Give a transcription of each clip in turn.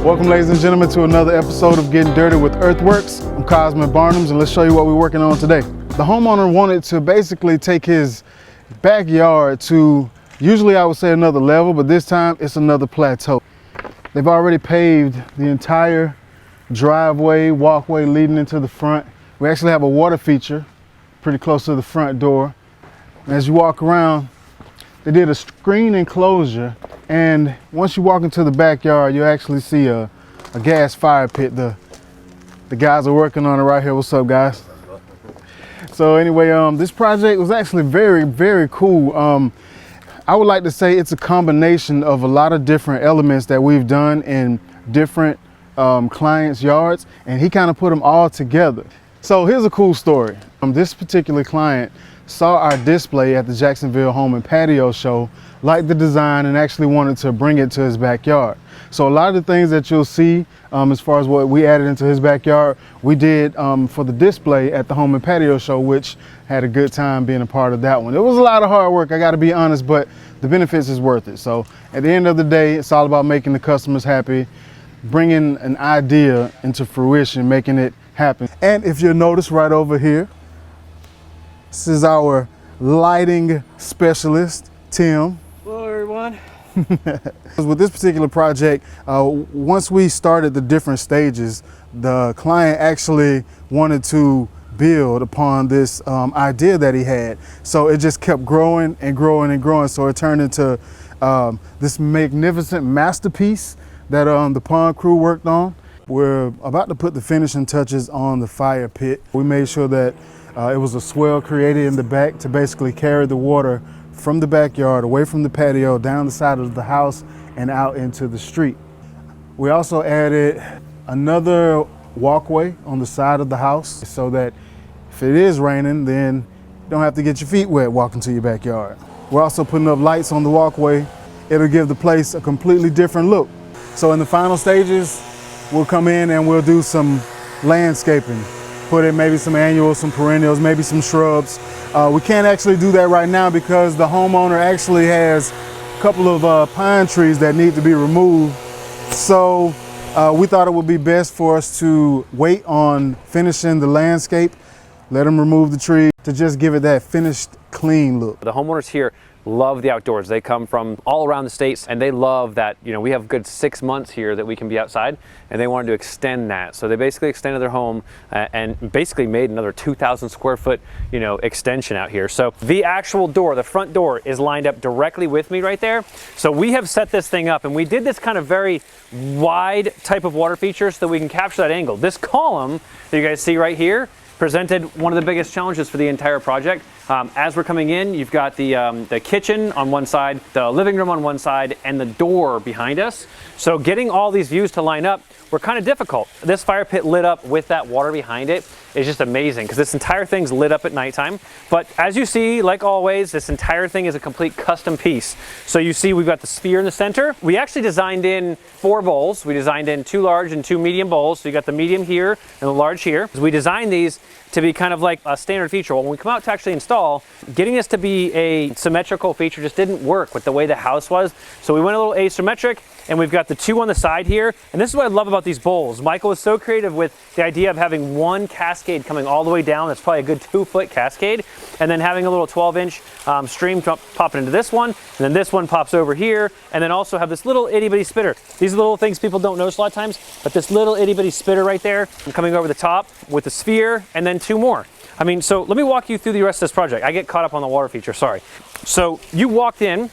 Welcome, ladies and gentlemen, to another episode of Getting Dirty with Earthworks. I'm Cosman Barnums, and let's show you what we're working on today. The homeowner wanted to basically take his backyard to, usually I would say another level, but this time it's another plateau. They've already paved the entire driveway, walkway leading into the front. We actually have a water feature pretty close to the front door. And as you walk around, they did a screen enclosure, and once you walk into the backyard, you actually see a gas fire pit. The guys are working on it right here. What's up, guys? So anyway, this project was actually very, very cool. I would like to say it's a combination of a lot of different elements that we've done in different clients' yards, and he kind of put them all together. So here's a cool story. This particular client saw our display at the Jacksonville Home Patio Show, liked the design, and actually wanted to bring it to his backyard. So a lot of the things that you'll see as far as what we added into his backyard, we did for the display at the Home and Patio Show, which had a good time being a part of that one. It was a lot of hard work, I gotta be honest, but the benefits is worth it. So at the end of the day, it's all about making the customers happy, bringing an idea into fruition, making it happen. And if you'll notice right over here, this is our lighting specialist, Tim. Hello, everyone. With this particular project, once we started the different stages, the client actually wanted to build upon this idea that he had. So it just kept growing and growing and growing. So it turned into this magnificent masterpiece that the pond crew worked on. We're about to put the finishing touches on the fire pit. We made sure that it was a swell created in the back to basically carry the water from the backyard, away from the patio, down the side of the house and out into the street. We also added another walkway on the side of the house so that if it is raining, then you don't have to get your feet wet walking to your backyard. We're also putting up lights on the walkway. It'll give the place a completely different look. So in the final stages, we'll come in and we'll do some landscaping. Put in maybe some annuals, some perennials, maybe some shrubs. We can't actually do that right now because the homeowner actually has a couple of pine trees that need to be removed. So we thought it would be best for us to wait on finishing the landscape, let them remove the tree to just give it that finished, clean look. The homeowners here love the outdoors. They come from all around the states, and they love that, you know, we have a good 6 months here that we can be outside, and they wanted to extend that. So they basically extended their home and basically made another 2,000 square foot, you know, extension out here. So the actual door, the front door, is lined up directly with me right there. So we have set this thing up, and we did this kind of very wide type of water feature so that we can capture that angle. This column that you guys see right here presented one of the biggest challenges for the entire project. As we're coming in, you've got the kitchen on one side, the living room on one side, and the door behind us. So getting all these views to line up were kind of difficult. This fire pit lit up with that water behind it is just amazing because this entire thing's lit up at nighttime. But as you see, like always, this entire thing is a complete custom piece. So you see we've got the sphere in the center. We actually designed in 4 bowls. We designed in 2 large and 2 medium bowls. So you got the medium here and the large here. We designed these to be kind of like a standard feature. Well, when we come out to actually install, getting this to be a symmetrical feature just didn't work with the way the house was. So we went a little asymmetric, and we've got the 2 on the side here. And this is what I love about these bowls. Michael was so creative with the idea of having one cascade coming all the way down. That's probably a good 2-foot cascade. And then having a little 12-inch stream popping into this one. And then this one pops over here. And then also have this little itty bitty spitter. These are the little things people don't notice a lot of times, but this little itty bitty spitter right there coming over the top with the sphere, and then 2 more. I mean, so let me walk you through the rest of this project. I get caught up on the water feature, sorry. So you walked in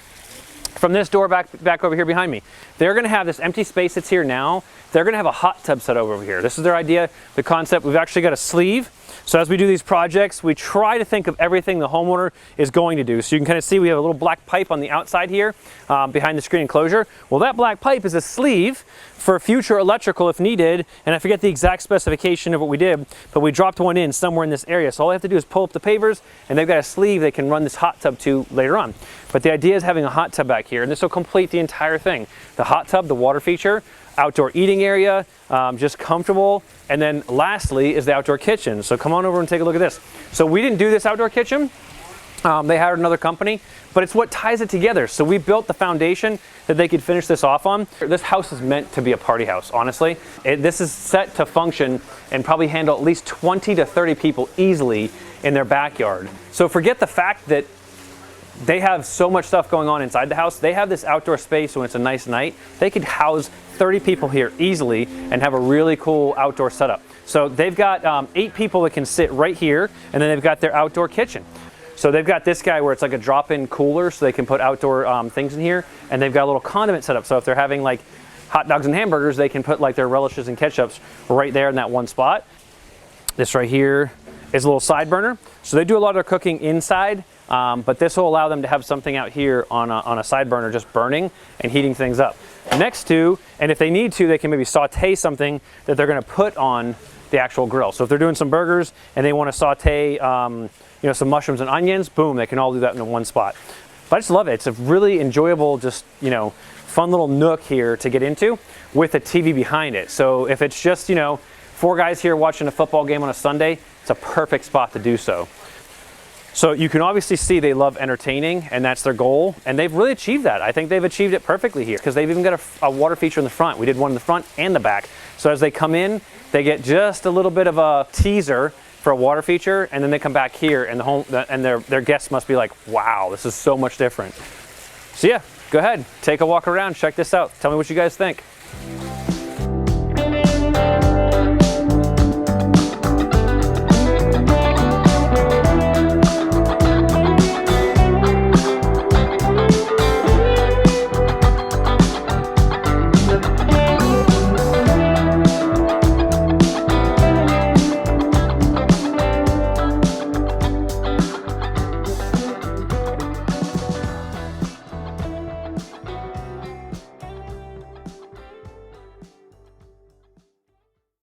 from this door back over here behind me. They're gonna have this empty space that's here now. They're gonna have a hot tub set over here. This is their idea, the concept. We've actually got a sleeve. So as we do these projects, we try to think of everything the homeowner is going to do. So you can kind of see we have a little black pipe on the outside here behind the screen enclosure. Well, that black pipe is a sleeve for future electrical if needed. And I forget the exact specification of what we did, but we dropped one in somewhere in this area. So all they have to do is pull up the pavers, and they've got a sleeve they can run this hot tub to later on. But the idea is having a hot tub back here, and this will complete the entire thing. The hot tub, the water feature, outdoor eating area, just comfortable. And then lastly is the outdoor kitchen. So come on over and take a look at this. So we didn't do this outdoor kitchen They hired another company, but it's what ties it together. So we built the foundation that they could finish this off on. This house is meant to be a party house, honestly. This is set to function and probably handle at least 20 to 30 people easily in their backyard. So forget the fact that they have so much stuff going on inside the house. They have this outdoor space when it's a nice night. They could house 30 people here easily and have a really cool outdoor setup. So they've got 8 people that can sit right here, and then they've got their outdoor kitchen. So they've got this guy where it's like a drop-in cooler, so they can put outdoor things in here, and they've got a little condiment set up. So if they're having like hot dogs and hamburgers, they can put like their relishes and ketchups right there in that one spot. This right here is a little side burner. So they do a lot of their cooking inside, but this will allow them to have something out here on a side burner just burning and heating things up. Next to, and if they need to, they can maybe saute something that they're gonna put on the actual grill. So if they're doing some burgers and they wanna saute some mushrooms and onions, boom, they can all do that in one spot. But I just love it. It's a really enjoyable, just, fun little nook here to get into with a TV behind it. So if it's just, 4 guys here watching a football game on a Sunday, it's a perfect spot to do so. So you can obviously see they love entertaining, and that's their goal, and they've really achieved that. I think they've achieved it perfectly here because they've even got a water feature in the front. We did one in the front and the back. So as they come in, they get just a little bit of a teaser for a water feature, and then they come back here, and their guests must be like, wow, this is so much different. So yeah, go ahead, take a walk around, check this out. Tell me what you guys think.